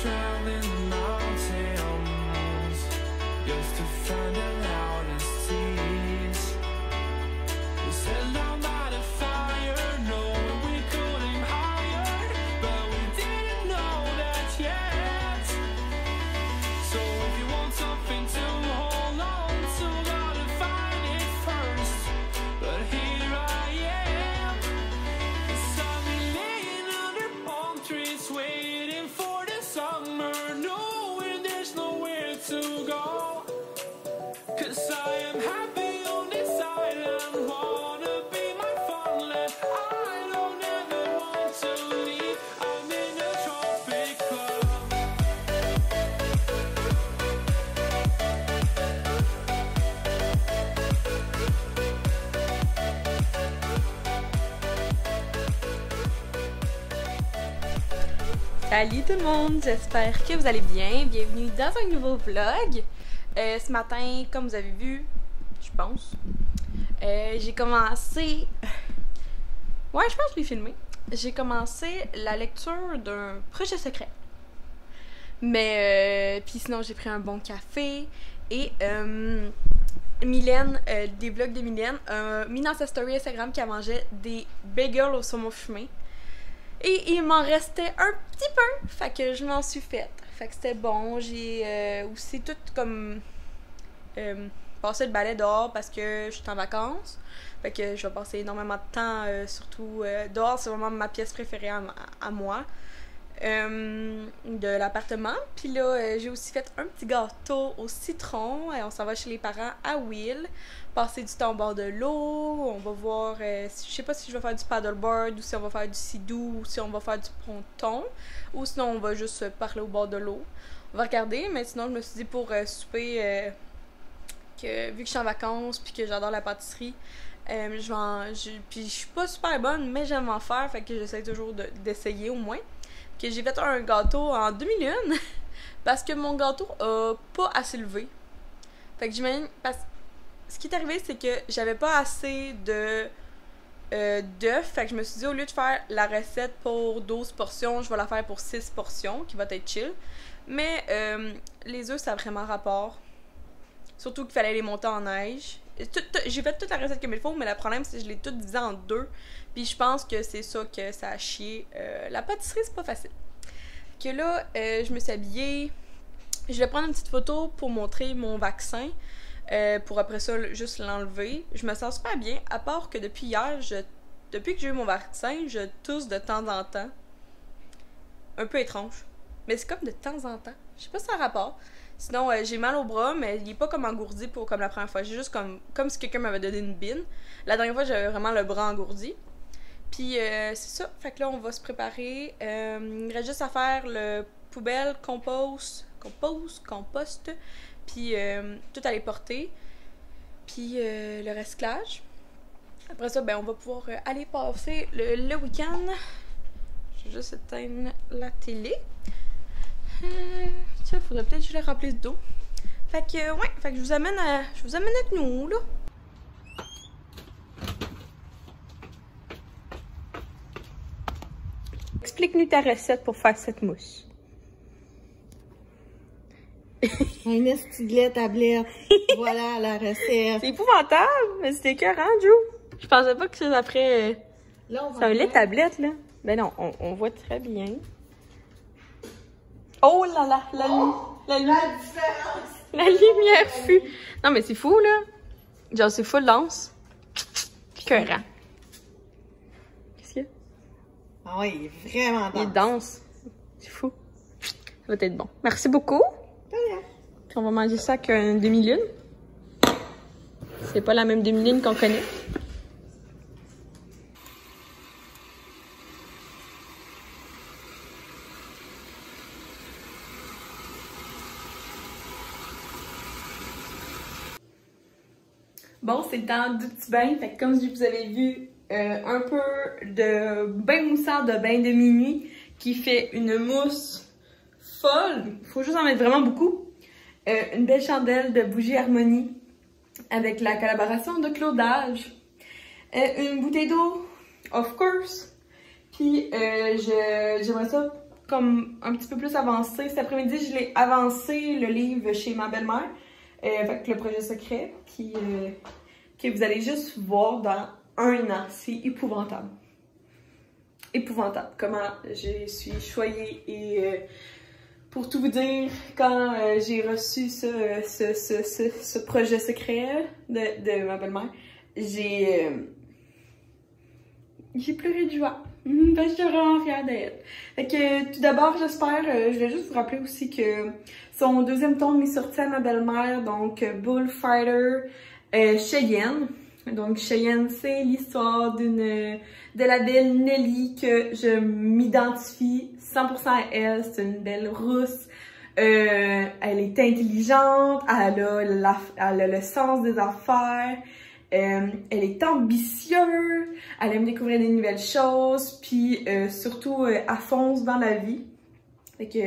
traveling the mountains just to find the loudest seas. We sat down by the fire, knowing we could aim higher, but we didn't know that yet. So if you want something to hold on to, gotta find it first. But here I am, 'cause I've been laying under palm trees, waiting for the summer, knowing there's nowhere to go. 'Cause I am happy on this island, wanna be my farmland. I don't ever want to leave, I'm in a tropic club. Salut tout le monde, j'espère que vous allez bien. Bienvenue dans un nouveau vlog. Ce matin, comme vous avez vu, je pense, j'ai commencé... Ouais, je pense que je l'ai filmé. J'ai commencé la lecture d'un projet secret. Mais, puis sinon, j'ai pris un bon café. Et Mylène, des vlogs de Mylène, a mis dans sa story Instagram qu'elle mangeait des bagels au saumon fumé. Et il m'en restait un petit peu, fait que je m'en suis faite. Fait que c'était bon. J'ai aussi tout comme passé le balai dehors parce que je suis en vacances. Fait que je vais passer énormément de temps, surtout dehors, c'est vraiment ma pièce préférée à moi de l'appartement. Puis là, j'ai aussi fait un petit gâteau au citron. Et on s'en va chez les parents à Will. Passer du temps au bord de l'eau. On va voir, je sais pas si je vais faire du paddleboard ou si on va faire du sidou ou si on va faire du ponton. Ou sinon on va juste parler au bord de l'eau. On va regarder, mais sinon je me suis dit pour souper, que vu que je suis en vacances puis que j'adore la pâtisserie, puis je suis pas super bonne, mais j'aime en faire, fait que j'essaie toujours d'essayer au moins. Que j'ai fait un gâteau en demi-lune parce que mon gâteau a pas assez levé. Fait que j'imagine, ce qui est arrivé, c'est que j'avais pas assez d'œufs, fait que je me suis dit, au lieu de faire la recette pour 12 portions, je vais la faire pour 6 portions, qui va être chill. Mais les œufs, ça a vraiment rapport. Surtout qu'il fallait les monter en neige. J'ai fait toute la recette comme il faut, mais le problème, c'est que je l'ai toute divisée en deux. Puis je pense que c'est ça que ça a chié. La pâtisserie, c'est pas facile. Que là, je me suis habillée. Je vais prendre une petite photo pour montrer mon vaccin. Pour après ça, juste l'enlever. Je me sens super bien, à part que depuis hier, depuis que j'ai eu mon vaccin, je tousse de temps en temps. Un peu étrange. Mais c'est comme de temps en temps. Je sais pas si ça a rapport. Sinon, j'ai mal au bras, mais il est pas comme engourdi comme la première fois. J'ai juste comme si quelqu'un m'avait donné une bine. La dernière fois, j'avais vraiment le bras engourdi. Puis, c'est ça. Fait que là, on va se préparer. Il reste juste à faire le poubelle, compost. Puis, tout à les porter. Puis, le recyclage. Après ça, ben, on va pouvoir aller passer le week-end. Je vais juste éteindre la télé. Il faudrait peut-être que je les remplisse d'eau. Fait que, ouais, fait que je vous amène avec nous, là. Explique-nous ta recette pour faire cette mousse. Un estiglette tablette. Voilà la recette. C'est épouvantable, mais c'était écœurant, Joe. Je pensais pas que c'est après... Là, c'est un lait tablette, là. Ben non, on voit très bien. Oh là là, la différence. La lumière fut. Non, mais c'est fou, là. Genre, c'est full dense. Écœurant. Qu'est-ce qu'il y a? Ah oui, il est vraiment dense. Il est dense. C'est fou. Ça va être bon. Merci beaucoup. Puis on va manger ça avec une demi-lune. C'est pas la même demi-lune qu'on connaît. Bon, c'est le temps du petit bain. Fait que comme vous avez vu, un peu de bain moussard de bain de minuit qui fait une mousse folle. Faut juste en mettre vraiment beaucoup. Une belle chandelle de bougie Harmonie avec la collaboration de Claudage. Une bouteille d'eau, of course. Puis j'aimerais ça comme un petit peu plus avancé. Cet après-midi, je l'ai avancé le livre chez ma belle-mère. Fait que le projet secret que vous allez juste voir dans 1 an. C'est épouvantable. Épouvantable. Comment je suis choyée et pour tout vous dire, quand j'ai reçu ce projet secret de ma belle-mère, j'ai pleuré de joie. Ben, je suis vraiment fière d'elle. Fait que tout d'abord, j'espère, je vais juste vous rappeler aussi que son 2e tome est sorti à ma belle-mère, donc Bullfighter Cheyenne. Donc Cheyenne, c'est l'histoire de la belle Nelly que je m'identifie 100% à elle. C'est une belle rousse. Elle est intelligente, elle a le sens des affaires. Elle est ambitieuse, elle aime découvrir des nouvelles choses, puis surtout elle fonce dans la vie. Fait que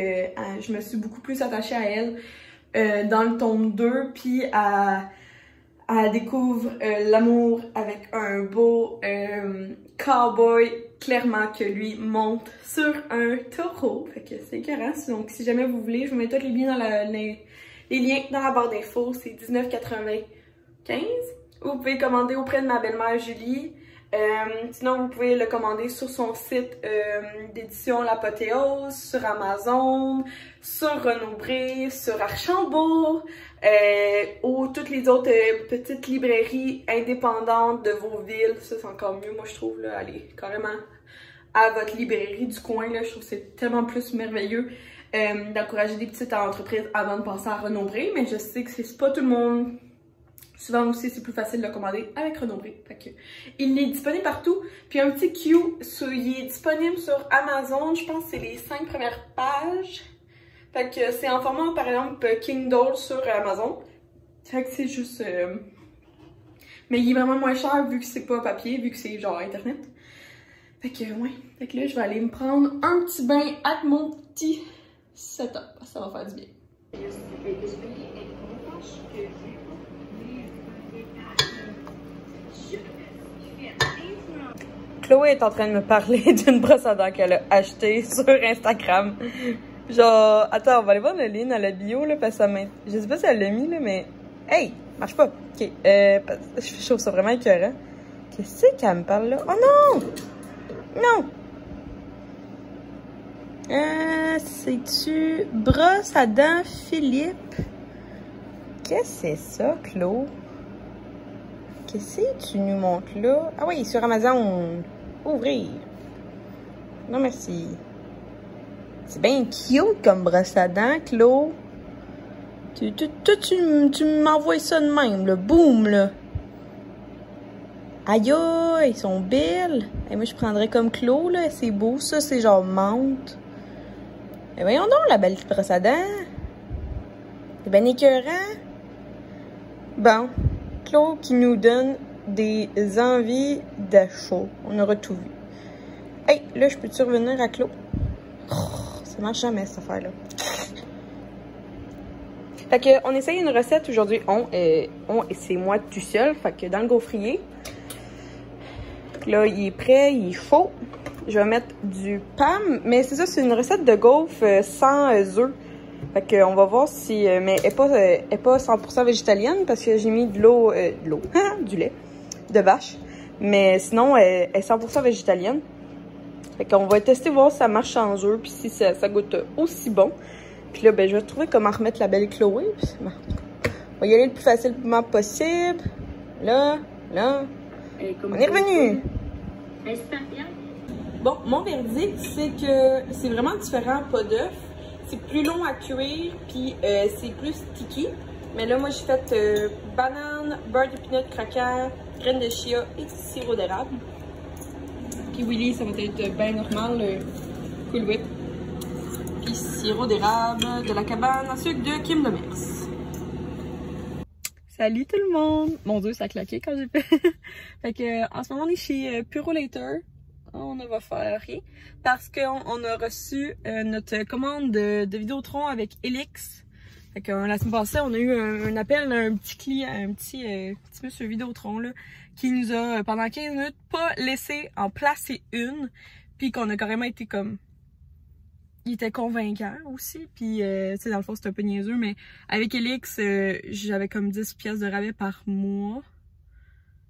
je me suis beaucoup plus attachée à elle dans le tome 2, puis elle découvre l'amour avec un beau cowboy, clairement que lui monte sur un taureau. Fait que c'est écœurant. Donc si jamais vous voulez, je vous mets tous les liens dans les liens dans la barre d'infos, c'est 19,95 $. Vous pouvez commander auprès de ma belle-mère Julie. Sinon, vous pouvez le commander sur son site d'édition L'Apothéose, sur Amazon, sur Renaud-Bré, sur Archambault, ou toutes les autres petites librairies indépendantes de vos villes. Ça, c'est encore mieux, moi, je trouve, là, allez carrément à votre librairie du coin, là. Je trouve que c'est tellement plus merveilleux d'encourager des petites entreprises avant de passer à Renaud-Bré, mais je sais que c'est pas tout le monde. Souvent aussi, c'est plus facile de le commander avec Renaud-Bré. Fait que il est disponible partout. Puis un petit Q, il est disponible sur Amazon. Je pense que c'est les 5 premières pages. Fait que c'est en format, par exemple, Kindle sur Amazon. Fait que c'est juste... Mais il est vraiment moins cher vu que c'est pas papier, vu que c'est genre Internet. Fait que, ouais. Fait que là, je vais aller me prendre un petit bain avec mon petit setup. Ça va faire du bien. Chloé est en train de me parler d'une brosse à dents qu'elle a achetée sur Instagram. Genre, attends, on va aller voir le lien dans la bio, là, parce que ça m'intéresse. Je sais pas si elle l'a mis, là, mais... Hey! Marche pas! Ok, je trouve ça vraiment écœurant. Qu'est-ce qu'elle me parle, là? Oh non! Non! C'est-tu brosse à dents Philippe? Qu'est-ce que c'est ça, Chloé? Qu'est-ce que tu nous montres là? Ah oui, sur Amazon. Ouvrir. Non, merci. C'est bien cute comme brosse à dents, Chloé. Tu m'envoies ça de même, là. Boum, là. Aïe, ils sont belles. Et moi, je prendrais comme Chloé, là. C'est beau, ça. C'est genre menthe. Mais voyons donc, la belle petite brosse à dents. C'est bien écœurant. Bon. Chloé qui nous donne des envies d'achat. On aura tout vu. Hey, là, je peux-tu revenir à Chloé? Oh, ça marche jamais, cette affaire-là. Fait que, on essaye une recette aujourd'hui. Et c'est moi tout seul. Fait que dans le gaufrier, là, il est prêt, il est chaud. Je vais mettre du PAM. Mais c'est ça, c'est une recette de gaufre sans œufs. Fait que on va voir si... mais elle est pas 100% végétalienne parce que j'ai mis de l'eau... du lait de vache. Mais sinon, elle est 100% végétalienne. Fait qu'on va tester voir si ça marche sans œufs puis si ça goûte aussi bon. Puis là, ben, je vais trouver comment remettre la belle Chloé. Puis, on va y aller le plus facilement possible. Là. On est revenu. Bon, mon verdict, c'est que c'est vraiment différent, pas d'œuf. C'est plus long à cuire, puis c'est plus sticky. Mais là, moi, j'ai fait banane, beurre de peanut craquant, graines de chia et sirop d'érable. Puis Willy, ça va être bien normal, Cool Whip. Puis sirop d'érable de la cabane à sucre de Kim Demers. Salut tout le monde! Mon Dieu, ça a claqué quand j'ai fait. Fait que, en ce moment, on est chez Purolator. On ne va faire rien parce qu'on a reçu notre commande de Vidéotron avec Elix. Fait que la semaine passée, on a eu un appel d'un petit client, un petit monsieur Vidéotron là, qui nous a pendant 15 minutes pas laissé en placer une, puis qu'on a carrément été comme il était convaincant aussi. Puis, tu sais, dans le fond, c'était un peu niaiseux, mais avec Elix, j'avais comme 10 pièces de rabais par mois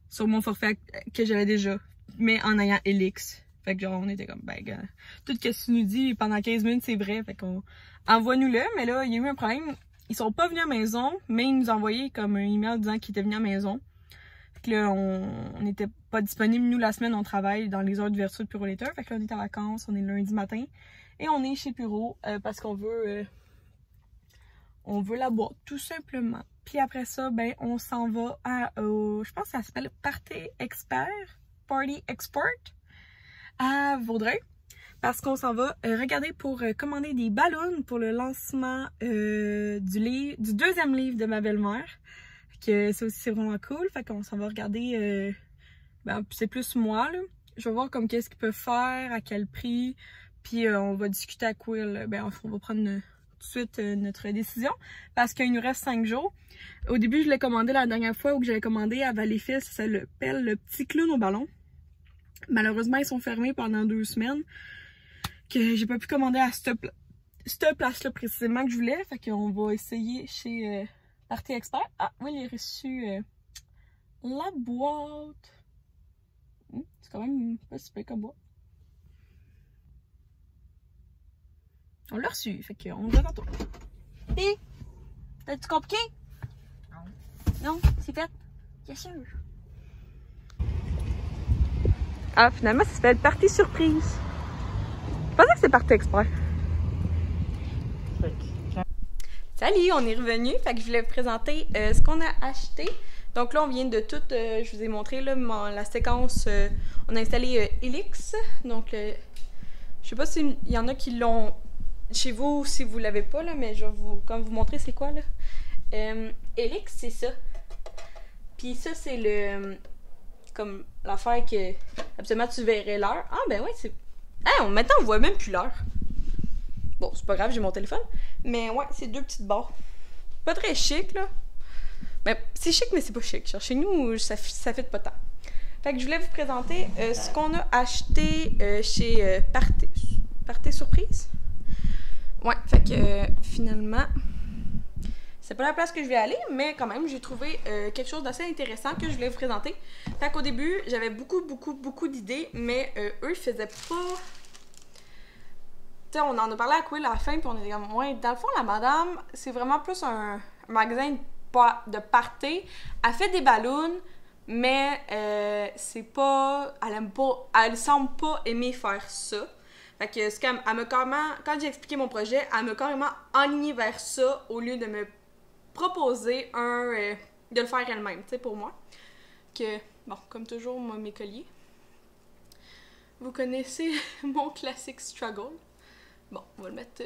sur mon forfait que j'avais déjà, mais en ayant Elix. Fait que genre, on était comme, ben, gars, tout ce que tu nous dis pendant 15 minutes, c'est vrai. Fait qu'on envoie-nous-le. Mais là, il y a eu un problème. Ils sont pas venus à la maison, mais ils nous ont envoyé comme un email disant qu'ils étaient venus à la maison. Fait que là, on n'était pas disponible. Nous, la semaine, on travaille dans les heures d'ouverture de Purolator. Fait que là, on est en vacances, on est lundi matin. Et on est chez Puro parce qu'on veut la boîte, tout simplement. Puis après ça, ben, on s'en va à, je pense que ça s'appelle Party Expert à Vaudreuil. Parce qu'on s'en va regarder pour commander des ballons pour le lancement du deuxième livre de ma belle-mère. Que ça aussi, c'est vraiment cool. Fait qu'on s'en va regarder, ben, c'est plus moi, là. Je vais voir comme qu'est-ce qu'ils peuvent faire, à quel prix. Puis on va discuter avec Will. Ben, on va prendre tout de suite notre décision. Parce qu'il nous reste 5 jours. Au début, je l'ai commandé la dernière fois où j'avais commandé à Valleyfield. Ça s'appelle le petit clown au ballon. Malheureusement, ils sont fermés pendant 2 semaines. Que j'ai pas pu commander à cette place-là précisément que je voulais. Fait qu'on va essayer chez Party Expert. Ah, oui, il a reçu la boîte. C'est quand même pas super comme boîte. On l'a reçu, fait qu'on le voit tantôt. Pis, t'as-tu compliqué? Non. Non, c'est fait? Bien sûr. Ah, finalement, ça s'appelle Party Surprise. Je pensais que c'était Party Expert. Salut, on est revenu. Fait que je voulais vous présenter ce qu'on a acheté. Donc là, on vient de tout, je vous ai montré là, la séquence, on a installé Elix. Donc, je sais pas s'il y en a qui l'ont chez vous si vous l'avez pas, là, mais je vais vous montrer c'est quoi là. Elix, c'est ça. Puis ça, c'est le comme l'affaire que absolument tu verrais l'heure. Ah ben oui, c'est. Ah, maintenant on voit même plus l'heure. Bon, c'est pas grave, j'ai mon téléphone. Mais ouais, c'est 2 petites barres. Pas très chic là. Ben, c'est chic, mais c'est pas chic. Genre, chez nous, ça fait pas tant. Fait que je voulais vous présenter ce qu'on a acheté chez Party Surprise. Ouais, fait que finalement, c'est pas la place que je vais aller, mais quand même, j'ai trouvé quelque chose d'assez intéressant que je voulais vous présenter. Fait qu'au début, j'avais beaucoup d'idées, mais eux, ils faisaient pas. Tu sais, on en a parlé à Will à la fin, puis on était comme, ouais, dans le fond, la madame, c'est vraiment plus un magasin de party. Elle fait des ballons, mais c'est pas. Elle aime pas. Elle semble pas aimer faire ça. Fait que c'est comme, elle m'a carrément, quand j'ai expliqué mon projet, elle m'a carrément enlignée vers ça au lieu de me proposer de le faire elle-même, tu sais, pour moi. Que, bon, comme toujours, moi, mes colliers. Vous connaissez mon classique struggle. Bon, on va le mettre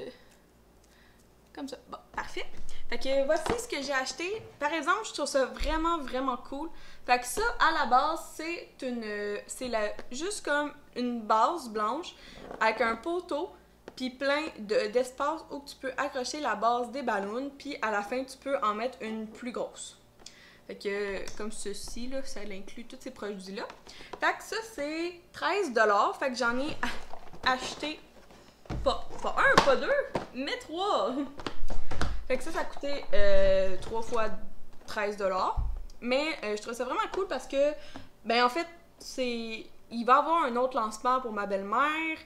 comme ça. Bon, parfait. Fait que voici ce que j'ai acheté. Par exemple, je trouve ça vraiment cool. Fait que ça, à la base, c'est juste comme une base blanche avec un poteau puis plein d'espace où tu peux accrocher la base des ballons, puis à la fin, tu peux en mettre une plus grosse. Fait que, comme ceci, là, ça inclut tous ces produits-là. Fait que ça, c'est 13$. Fait que j'en ai acheté, pas un, pas 2, mais 3. Fait que ça coûtait 3 fois 13$. Mais je trouve ça vraiment cool parce que, ben en fait, il va y avoir un autre lancement pour ma belle-mère.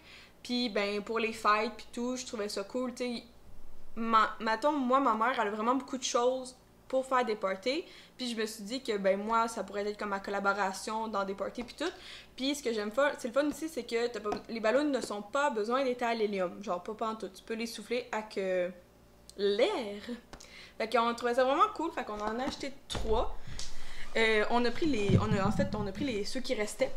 Puis, ben, pour les fêtes, puis tout, je trouvais ça cool, tu sais. Mettons, moi, ma mère, elle a vraiment beaucoup de choses pour faire des parties. Puis, je me suis dit que, ben, moi, ça pourrait être comme ma collaboration dans des parties, puis tout. Puis, ce que j'aime faire, c'est le fun aussi, c'est que les ballons ne sont pas besoin d'être à l'hélium. Genre, pas en tout. Tu peux les souffler avec l'air. Fait qu'on trouvait ça vraiment cool. Fait qu'on en a acheté 3. On a pris ceux qui restaient.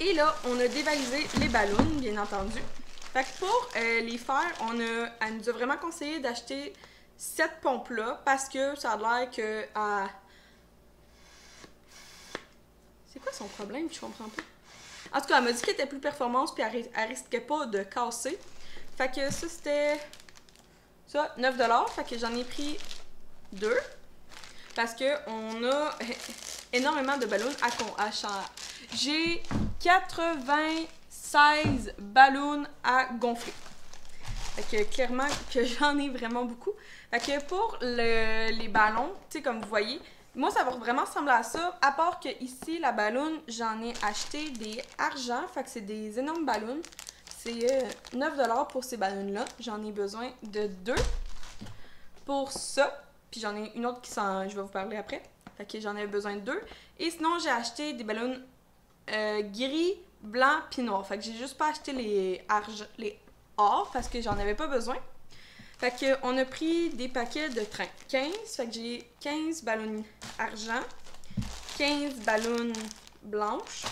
Et là, on a dévalisé les ballons, bien entendu. Fait que pour les faire, elle nous a vraiment conseillé d'acheter cette pompe-là parce que ça a l'air que... C'est quoi son problème? Je comprends pas. En tout cas, elle m'a dit qu'elle était plus performante puis elle risquait pas de casser. Fait que ça, c'était... Ça, 9$. Fait que j'en ai pris 2. Parce qu'on a énormément de ballons à J'ai 96 ballons à gonfler. Fait que clairement que j'en ai vraiment beaucoup. Fait que pour les ballons, tu sais, comme vous voyez, moi ça va vraiment ressembler à ça. À part que ici, la balloune, j'en ai acheté des argent. Fait que c'est des énormes ballons. C'est 9$ pour ces ballons-là. J'en ai besoin de 2 pour ça. Puis j'en ai une autre qui s'en... Je vais vous parler après. Fait que j'en ai besoin de 2. Et sinon, j'ai acheté des ballons gris, blanc puis noir. Fait que j'ai juste pas acheté les or parce que j'en avais pas besoin. Fait que on a pris des paquets de 15. Fait que j'ai 15 ballons argent, 15 ballons blanches.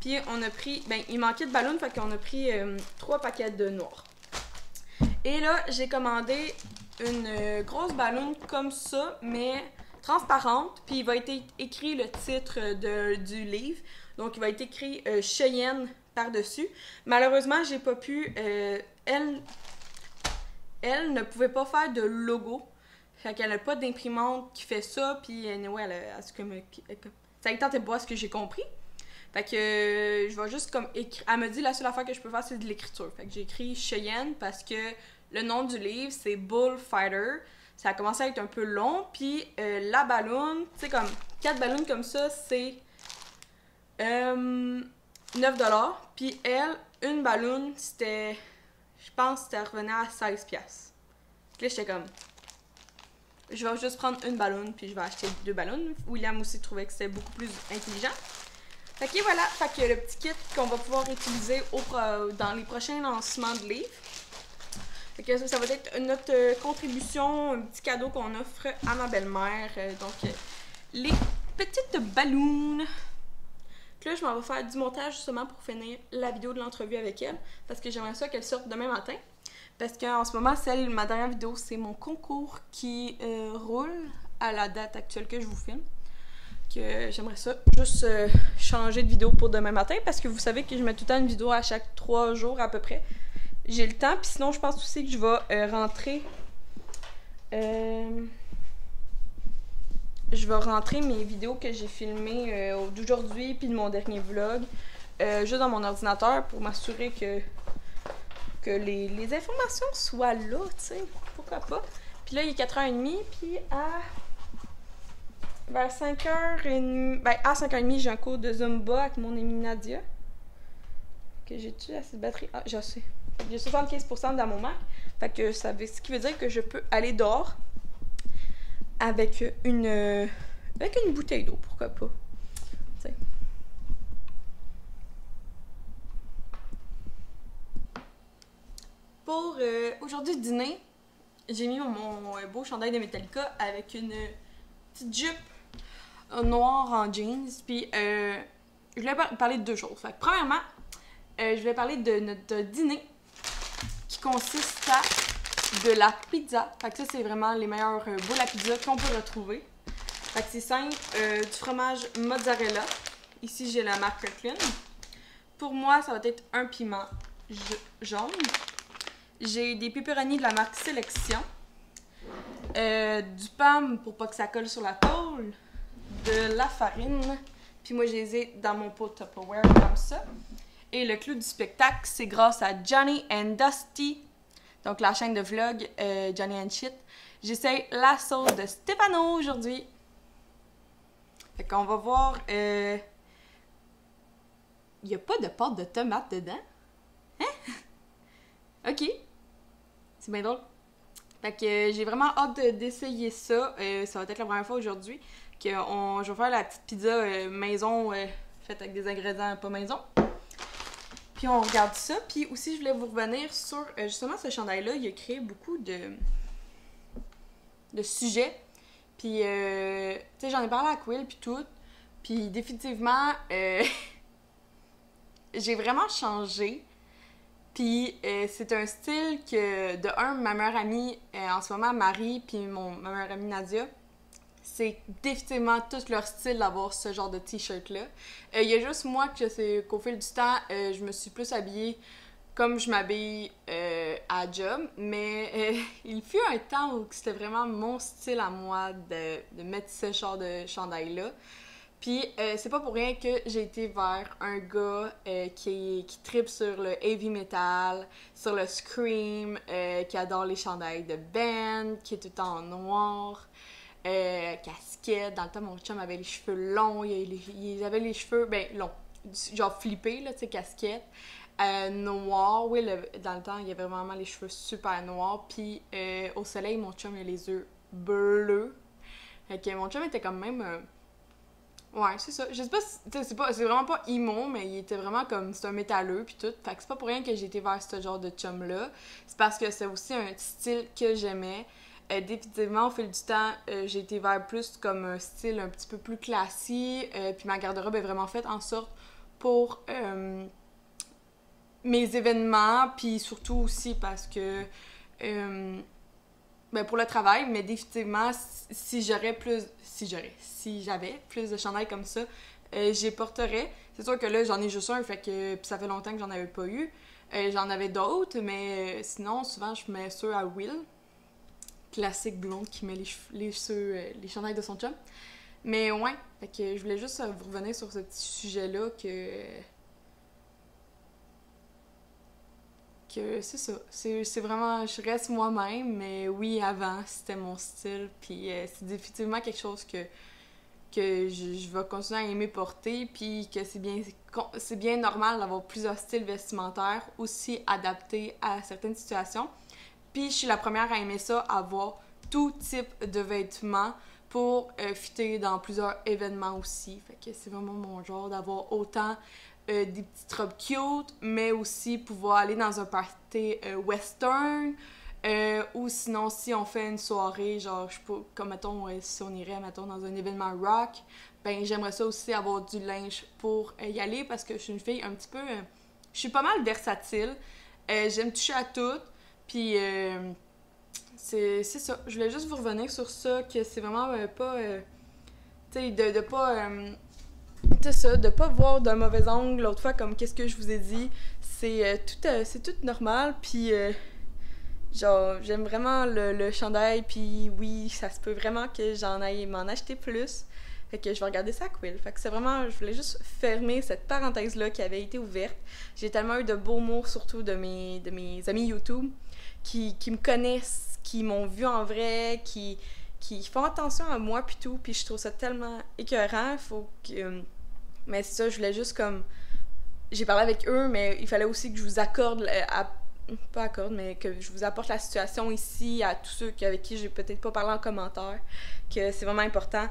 Puis on a pris, ben il manquait de ballons, fait qu'on a pris 3 paquets de noir. Et là, j'ai commandé une grosse ballon comme ça, mais transparente. Puis il va être écrit le titre du livre. Donc il va être écrit Cheyenne par-dessus. Malheureusement, j'ai pas pu. Elle ne pouvait pas faire de logo. Fait qu'elle n'a pas d'imprimante qui fait ça. Puis anyway, ça ne tentait pas, ce que j'ai compris. Fait que je vais juste comme écrire. Elle me dit la seule affaire que je peux faire, c'est de l'écriture. Fait que j'ai écrit Cheyenne parce que le nom du livre, c'est Bullfighter. Ça a commencé à être un peu long. Puis la balloune, tu sais, comme 4 ballons comme ça, c'est 9$. Puis elle, une balloune, c'était... Je pense que ça revenait à 16$. Puis là, j'étais comme... Je vais juste prendre une ballon, puis je vais acheter 2 ballons. William aussi trouvait que c'était beaucoup plus intelligent. Fait que voilà, fait que le petit kit qu'on va pouvoir utiliser dans les prochains lancements de livres. Fait que ça va être notre contribution, un petit cadeau qu'on offre à ma belle-mère. Donc, les petites ballons. Là, je m'en vais faire du montage justement pour finir la vidéo de l'entrevue avec elle. Parce que j'aimerais ça qu'elle sorte demain matin. Parce qu'en ce moment, ma dernière vidéo, c'est mon concours qui roule à la date actuelle que je vous filme. Que j'aimerais ça juste changer de vidéo pour demain matin. Parce que vous savez que je mets tout le temps une vidéo à chaque 3 jours à peu près. J'ai le temps. Puis sinon, je pense aussi que je vais rentrer... je vais rentrer mes vidéos que j'ai filmées d'aujourd'hui puis de mon dernier vlog juste dans mon ordinateur pour m'assurer que les informations soient là, tu sais, pourquoi pas. Puis là, il est 4h30, puis vers 5h30, à 5h30, j'ai un cours de Zumba avec mon amie Nadia. Que j'ai-tu assez de batterie? Ah, je sais. J'ai 75% dans mon Mac. Fait que ce qui veut dire que je peux aller dehors avec une bouteille d'eau, pourquoi pas. T'sais. Pour aujourd'hui dîner, j'ai mis mon beau chandail de Metallica avec une petite jupe noire en jeans. Puis je voulais parler de 2 choses. Fait que, premièrement, je voulais parler de notre dîner qui consiste à de la pizza. Fait que ça, c'est vraiment les meilleures boules à pizza qu'on peut retrouver. Fait que c'est simple. Du fromage mozzarella. Ici, j'ai la marque Kirkland. Pour moi, ça va être un piment jaune. J'ai des pepperoni de la marque Sélection. Du pain pour pas que ça colle sur la tôle. De la farine. Puis moi, je les ai dans mon pot Tupperware comme ça. Et le clou du spectacle, c'est grâce à Johnny and Dusty. Donc, la chaîne de vlog Johnny and Shit. J'essaye la sauce de Stefano aujourd'hui. Fait qu'on va voir... Il n'y a pas de pâte de tomate dedans? Hein? OK. C'est bien drôle. Fait que j'ai vraiment hâte d'essayer ça. Ça va être la première fois aujourd'hui que je vais faire la petite pizza maison faite avec des ingrédients pas maison. Puis on regarde ça. Puis aussi, je voulais vous revenir sur justement ce chandail-là. Il a créé beaucoup de sujets. Puis, tu sais, j'en ai parlé à Quill puis tout. Puis définitivement, j'ai vraiment changé. Puis c'est un style que, de un, ma meilleure amie, en ce moment, Marie, puis ma meilleure amie Nadia, c'est définitivement tout leur style d'avoir ce genre de t-shirt-là. Il y a juste moi qu'au fil du temps, je me suis plus habillée comme je m'habille à job. Mais il fut un temps où c'était vraiment mon style à moi de mettre ce genre de chandail-là. Puis c'est pas pour rien que j'ai été vers un gars qui trippe sur le heavy metal, sur le scream, qui adore les chandails de band, qui est tout le temps en noir, casquette. Dans le temps, mon chum avait les cheveux longs, il avait les cheveux, longs, genre flippés, là, tu sais, casquette. Noir, oui, dans le temps, il avait vraiment les cheveux super noirs. Puis au soleil, mon chum, il a les yeux bleus. Fait que mon chum était quand même... Ouais, c'est ça. Je sais pas, c'est vraiment pas emo, mais il était vraiment comme, c'est un métalleux puis tout. Fait que c'est pas pour rien que j'ai été vers ce genre de chum-là. C'est parce que c'est aussi un style que j'aimais. Définitivement, au fil du temps, j'ai été vers plus comme un style un petit peu plus classique. Puis ma garde-robe est vraiment faite en sorte pour mes événements, puis surtout aussi parce que... pour le travail, mais définitivement, si j'avais plus de chandails comme ça, j'y porterais. C'est sûr que là, j'en ai juste un, fait que puis ça fait longtemps que j'en avais pas eu. J'en avais d'autres, mais sinon, souvent, je mets ceux à Will. Classique blonde qui met les chandails de son chum. Mais ouais, fait que je voulais juste vous revenir sur ce petit sujet-là que c'est ça. C'est vraiment... Je reste moi-même, mais oui, avant, c'était mon style. Puis c'est définitivement quelque chose que je vais continuer à aimer porter, puis que c'est bien normal d'avoir plusieurs styles vestimentaires aussi adaptés à certaines situations. Puis je suis la première à aimer ça, avoir tout type de vêtements pour fitter dans plusieurs événements aussi. Fait que c'est vraiment mon genre d'avoir autant des petites robes cute, mais aussi pouvoir aller dans un party western, ou sinon si on fait une soirée, genre, je sais pas, comme mettons, si on irait, mettons, dans un événement rock, ben j'aimerais ça aussi avoir du linge pour y aller, parce que je suis une fille un petit peu... je suis pas mal versatile, j'aime toucher à tout, puis c'est ça. Je voulais juste vous revenir sur ça, que c'est vraiment pas... tu sais, de pas... c'est ça, de pas voir d'un mauvais angle l'autre fois, comme qu'est-ce que je vous ai dit, c'est tout normal, puis genre, j'aime vraiment le chandail, puis oui, ça se peut vraiment que j'en aille m'en acheter plus, fait que je vais regarder ça à Quill. Fait que c'est vraiment, je voulais juste fermer cette parenthèse-là qui avait été ouverte. J'ai tellement eu de beaux mots, surtout de mes amis YouTube, qui me connaissent, qui m'ont vu en vrai, qui font attention à moi puis tout, puis je trouve ça tellement écœurant, mais c'est ça, je voulais juste comme... J'ai parlé avec eux, mais il fallait aussi que je vous accorde... mais que je vous apporte la situation ici à tous ceux avec qui j'ai peut-être pas parlé en commentaire, que c'est vraiment important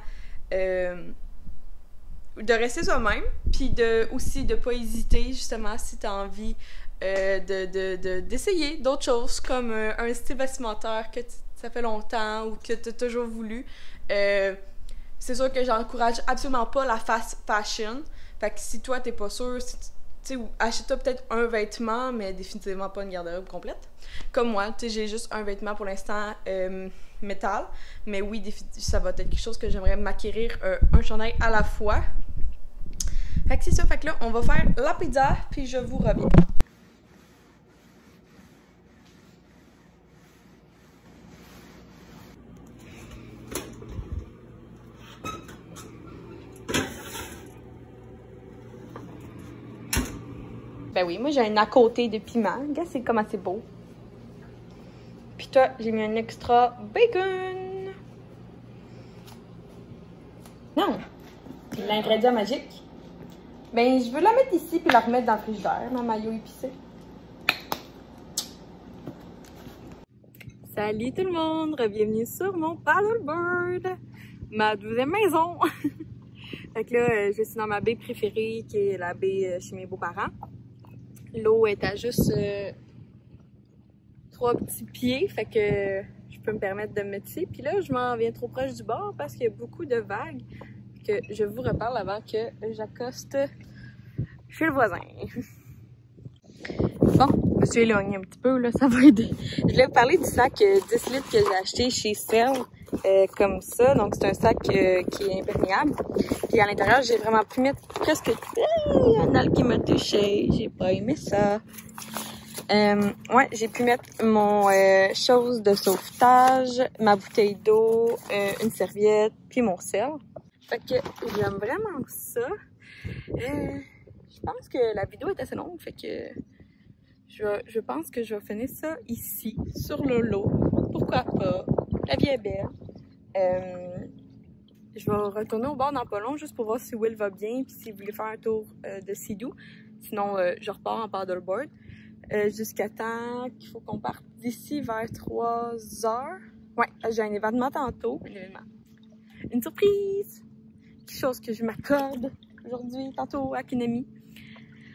de rester soi-même, puis aussi de pas hésiter, justement, si t'as envie d'essayer d'autres choses, comme un style vestimentaire que ça fait longtemps ou que t'as toujours voulu. C'est sûr que j'encourage absolument pas la fast fashion. Fait que si toi, t'es pas sûr, achète-toi peut-être un vêtement, mais définitivement pas une garde-robe complète. Comme moi, tu sais, j'ai juste un vêtement pour l'instant métal. Mais oui, ça va être quelque chose que j'aimerais m'acquérir un chandail à la fois. Fait que c'est ça. Fait que là, on va faire la pizza, puis je vous reviens. Ben oui, moi j'ai un à côté de piment. Regarde, c'est comment c'est beau. Puis toi, j'ai mis un extra bacon. Non, l'ingrédient magique. Ben, je veux la mettre ici puis la remettre dans le frigidaire, ma mayo épicée. Salut tout le monde, bienvenue sur mon paddleboard, ma deuxième maison. Fait que là, je suis dans ma baie préférée, qui est la baie chez mes beaux-parents. L'eau est à juste 3 petits pieds, fait que je peux me permettre de me mettre ici. Puis là, je m'en viens trop proche du bord parce qu'il y a beaucoup de vagues, que je vous reparle avant que j'accoste chez le voisin. Bon, je me suis éloignée un petit peu, là, ça va aider. Je voulais vous parler du sac 10 litres que j'ai acheté chez Cell, comme ça. Donc, c'est un sac qui est imperméable. Puis à l'intérieur, j'ai vraiment pu mettre presque... Il y en a qui m'a touché, j'ai pas aimé ça. Ouais, j'ai pu mettre mon chose de sauvetage, ma bouteille d'eau, une serviette, puis mon sel. Fait que j'aime vraiment ça. Je pense que la vidéo est assez longue, fait que je pense que je vais finir ça ici, sur le lot. Pourquoi pas? La vie est belle. Je vais retourner au bar dans pas long juste pour voir si Will va bien puis s'il voulait faire un tour de Sea-Doo. Sinon, je repars en paddleboard. Jusqu'à temps qu'il faut qu'on parte d'ici vers 3 heures. Ouais, j'ai un événement tantôt. Une surprise! Quelque chose que je m'accorde aujourd'hui, tantôt avec une amie.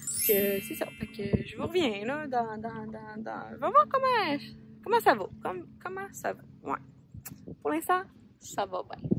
C'est ça. Fait que je vous reviens là on va voir comment ça va. Comment ça va. Ouais. Pour l'instant, ça va bien.